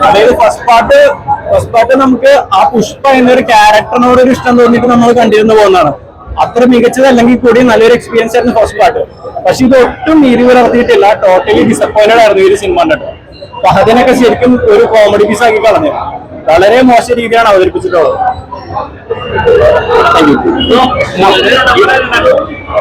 അതായത് first part നമുക്ക് ആ പുഷ്പ എന്നൊരു ക്യാരക്ടറിനോട് ഒരു ഇഷ്ടം തോന്നിയിട്ട് നമ്മൾ കണ്ടിരുന്നു പോകുന്നതാണ്. അത്ര മികച്ചതല്ലെങ്കിൽ കൂടി നല്ലൊരു എക്സ്പീരിയൻസ് ആയിരുന്നു ഫസ്റ്റ് പാർട്ട്. പക്ഷെ ഇത് ഒട്ടും നീതി പുലർത്തിയിട്ടില്ല. ടോട്ടലി ഡിസപ്പോയിന്റഡ് ആയിരുന്നു ഈ സിനിമ കണ്ടിട്ട്. ഫഹദിനൊക്കെ ശരിക്കും ഒരു കോമഡി പീസ് ആക്കി കളഞ്ഞു. വളരെ മോശം രീതിയാണ് അവതരിപ്പിച്ചിട്ടുള്ളത്.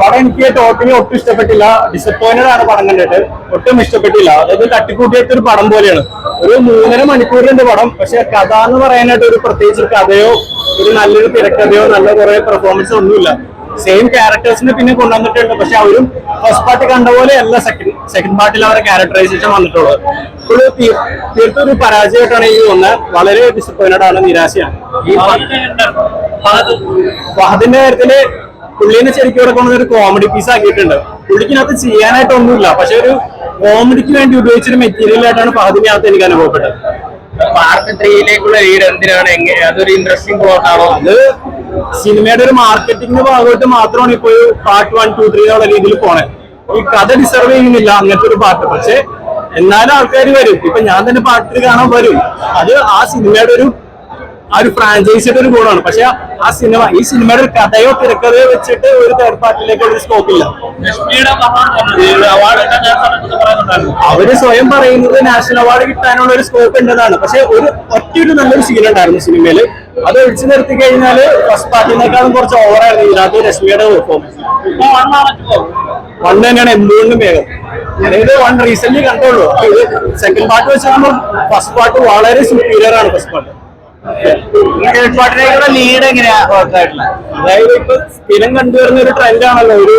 പടം എനിക്ക് ടോട്ടലി ഒട്ടും ഇഷ്ടപ്പെട്ടില്ല. ഡിസപ്പോയിന്റഡ് ആണ് പടം കണ്ടിട്ട്. ഒട്ടും ഇഷ്ടപ്പെട്ടില്ല. അതായത് തട്ടിക്കൂട്ടിയിട്ട് ഒരു പടം പോലെയാണ്. ഒരു 3.5 മണിക്കൂറിന്റെ പടം. പക്ഷെ കഥ എന്ന് പറയാനായിട്ട് ഒരു പ്രത്യേകിച്ച് കഥയോ ഒരു നല്ലൊരു തിരക്കഥയോ നല്ല കുറെ പെർഫോമൻസ് ഒന്നുമില്ല. സെയിം ക്യാരക്ടേഴ്സിനെ പിന്നെ കൊണ്ടുവന്നിട്ടുണ്ട്. പക്ഷെ അവരും ഫസ്റ്റ് പാർട്ട് കണ്ട പോലെ അല്ല സെക്കൻഡ് പാർട്ടിൽ അവരുടെ ക്യാരക്ടറൈസേഷൻ വന്നിട്ടുള്ളത്. ഇപ്പോൾ തീർത്തും ഒരു പരാജയമായിട്ടാണ് എനിക്ക് തോന്നുന്നത്. വളരെ ഡിസപ്പോയിന്റഡ് ആണ്, നിരാശയാണ്. ഈ ഫഹദിന്റെ കാര്യത്തില് പുള്ളിനെ ശരിക്കും ഇവിടെ കൊണ്ടുവന്ന ഒരു കോമഡി പീസ് ആക്കിയിട്ടുണ്ട്. പുള്ളിക്കിനകത്ത് ചെയ്യാനായിട്ടൊന്നുമില്ല. പക്ഷെ ഒരു കോമഡിക്ക് വേണ്ടി ഉപയോഗിച്ചൊരു മെറ്റീരിയൽ ആയിട്ടാണ് ഫഹദിനകത്ത് എനിക്ക് അനുഭവപ്പെട്ടത്. പാർട്ട് 3യിലേക്കുള്ള ലീഡ് എന്തിനാണ്? അതൊരു ഇൻട്രസ്റ്റിംഗ് പ്ലോട്ട് ആണോ? അത് സിനിമയുടെ ഒരു മാർക്കറ്റിംഗിന്റെ ഭാഗമായിട്ട് മാത്രമാണ് ഇപ്പൊ പാർട്ട് 1, 2, 3 എന്നുള്ള രീതിയിൽ പോണേ. ഈ കഥ ഡിസർവ് ചെയ്യുന്നില്ല അങ്ങനത്തെ ഒരു പാർട്ട്. പക്ഷെ എന്നാലും ആൾക്കാർ വരും. ഇപ്പൊ ഞാൻ തന്നെ പാർട്ട് 3 കാണാൻ വരും. അത് ആ സിനിമയുടെ ഒരു ഫ്രാഞ്ചൈസിയുടെ ഒരു ഗുണമാണ്. പക്ഷെ ഈ സിനിമയുടെ ഒരു കഥയോ തിരക്കഥയോ വെച്ചിട്ട് ഒരു തേർഡ് പാർട്ടിയിലേക്ക് ഒരു സ്കോപ്പ് ഇല്ല. അവര് സ്വയം പറയുന്നത് നാഷണൽ അവാർഡ് കിട്ടാനുള്ള ഒരു സ്കോപ്പ് ഉണ്ടെന്നാണ്. പക്ഷെ ഒറ്റയൊരു നല്ലൊരു സീൻ ഉണ്ടായിരുന്നു സിനിമയില്. അത് ഒഴിച്ചു നിർത്തി കഴിഞ്ഞാല് ഫസ്റ്റ് പാർട്ടിനേക്കാളും കുറച്ച് ഓവറായിരുന്നു ഇതിനകത്ത് രശ്മിയുടെ പെർഫോമൻസ്. 1 തന്നെയാണ് എന്തുകൊണ്ടും വേഗം. അതായത് 1 റീസെന്റ് കണ്ടുള്ളൂ. ഇത് സെക്കൻഡ് പാർട്ട് വെച്ചാൽ ഫസ്റ്റ് പാർട്ട് വളരെ സുപ്പീരിയർ ആണ്. ഫസ്റ്റ് പാർട്ട് ലീഡ് എങ്ങനെയാ വർക്കായിട്ടുള്ള? അതായത് ഇപ്പൊ സ്ഥിരം കണ്ടുവരുന്ന ഒരു ട്രെൻഡ് ആണല്ലോ. ഒരു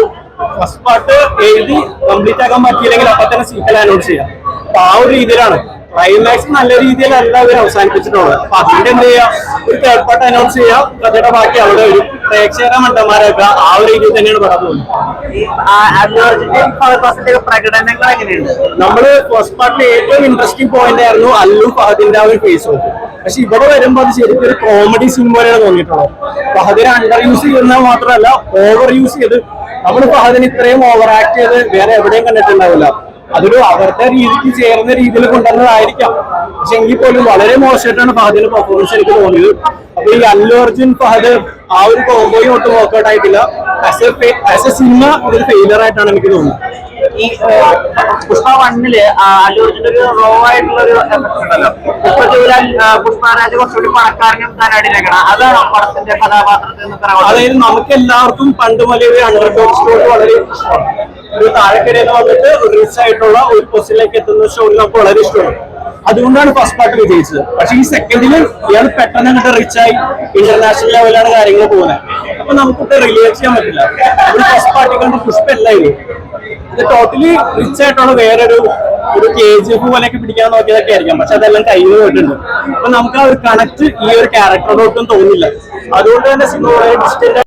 ഫസ്റ്റ് പാർട്ട് എഴുതി കംപ്ലീറ്റ് ആക്കാൻ പറ്റിയില്ലെങ്കിൽ അപ്പൊ തന്നെ സീക്വൽ അനൗൺസ് ചെയ്യാം. അപ്പൊ ആ ഒരു രീതിയിലാണ്. ക്ലൈമാക്സ് നല്ല രീതിയിലല്ല അവർ അവസാനിപ്പിച്ചിട്ടുള്ളത്. അപ്പൊ അതിന്റെ എന്ത് ചെയ്യാം, ഒരു തേർഡ് പാർട്ട് അനൗൺസ് ചെയ്യാം. കഥയുടെ ബാക്കി അവിടെ ഒരു പ്രേക്ഷക മണ്ടന്മാരൊക്കെ ആ ഒരു രീതിയിൽ തന്നെയാണ് പടം തോന്നുന്നത്. പ്രകടനങ്ങൾ എങ്ങനെയുണ്ട്? നമ്മള് ഫസ്റ്റ് പാർട്ടിൽ ഏറ്റവും ഇൻട്രസ്റ്റിംഗ് പോയിന്റ് ആയിരുന്നു അല്ലു ഫഹദിന്റെ ആ ഒരു ഫേസ് ഓഫ്. പക്ഷെ ഇവിടെ വരുമ്പോൾ അത് ശരിക്കും ഒരു കോമഡി സീൻ പോലെയാണ് തോന്നിയിട്ടുള്ളത്. ഫഹദിനെ അണ്ടർ യൂസ് ചെയ്യുന്നത് മാത്രമല്ല ഓവർ യൂസ് ചെയ്ത് നമ്മൾ ഫഹദിന് ഇത്രയും ഓവർ ആക്ട് ചെയ്ത് വേറെ എവിടെയും കണ്ടിട്ടുണ്ടാവില്ല. അതൊരു അവരുടെ രീതിക്ക് ചേർന്ന രീതിയിൽ കൊണ്ടുവന്നതായിരിക്കാം. പക്ഷെ എങ്കിൽ പോലും വളരെ മോശമായിട്ടാണ് ഫഹദിന്റെ പെർഫോമൻസ് എനിക്ക് തോന്നിയത്. അപ്പൊ ഈ അല്ലു അർജുൻ ഫഹദ് ആ ഒരു കോമ്പോയും ഒട്ടും വർക്ക്ഔട്ട് ആയിട്ടില്ല. ആസ് എ സിനിമ ഇതൊരു ഫെയിലർ ആയിട്ടാണ് എനിക്ക് തോന്നുന്നത്. ഈ പുഷ്പ 1-ല് അല്ലു അർജുന്റെ ഒരു റോ ആയിട്ടുള്ള ഒരു എഫക്ട് ഉണ്ടല്ലോ. പുഷ്പരാജ് കുറച്ചുകൂടി പണക്കാരനും ധനാടിയിലേക്കാണ്. അതാണ് പടത്തിന്റെ കഥാപാത്രത്തിൽ. അതായത് നമുക്ക് എല്ലാവർക്കും പണ്ട് മുതലേ ഒരു അണ്ടർഡോഗ് സ്റ്റോറി വളരെ ഇഷ്ടമാണ്. ഒരു താഴെക്കരയിൽ വന്നിട്ട് ഒരു റിച്ച് ആയിട്ടുള്ള ഒരു പൊസിഷനിലേക്ക് എത്തുന്ന സ്റ്റോറി നമുക്ക് വളരെ ഇഷ്ടമാണ്. അതുകൊണ്ടാണ് ഫസ്റ്റ് പാർട്ട് വിജയിച്ചത്. പക്ഷെ ഈ സെക്കൻഡില് ഇയാൾ പെട്ടെന്ന് അങ്ങോട്ട് റിച്ചായി ഇന്റർനാഷണൽ ലെവലാണ് കാര്യങ്ങൾ പോകുന്നത്. അപ്പൊ നമുക്കിട്ട് റിലേറ്റ് ചെയ്യാൻ പറ്റില്ല. ഒരു ഫസ്റ്റ് പാർട്ടി കണ്ട് പുഷ്പല്ലായിരുന്നു. ഇത് ടോട്ടലി റിച്ച് ആയിട്ടുള്ള വേറൊരു KGF പോലെയൊക്കെ പിടിക്കാൻ നോക്കിയതൊക്കെ ആയിരിക്കാം. പക്ഷെ അതെല്ലാം കയ്യിൽ പോയിട്ടുണ്ട്. അപ്പൊ നമുക്ക് ആ ഒരു കണക്ട് ഈ ഒരു ക്യാരക്ടറോടൊട്ടും തോന്നില്ല. അതുകൊണ്ട് തന്നെ സിനിമ വളരെ ഡിസ്റ്റന്റ്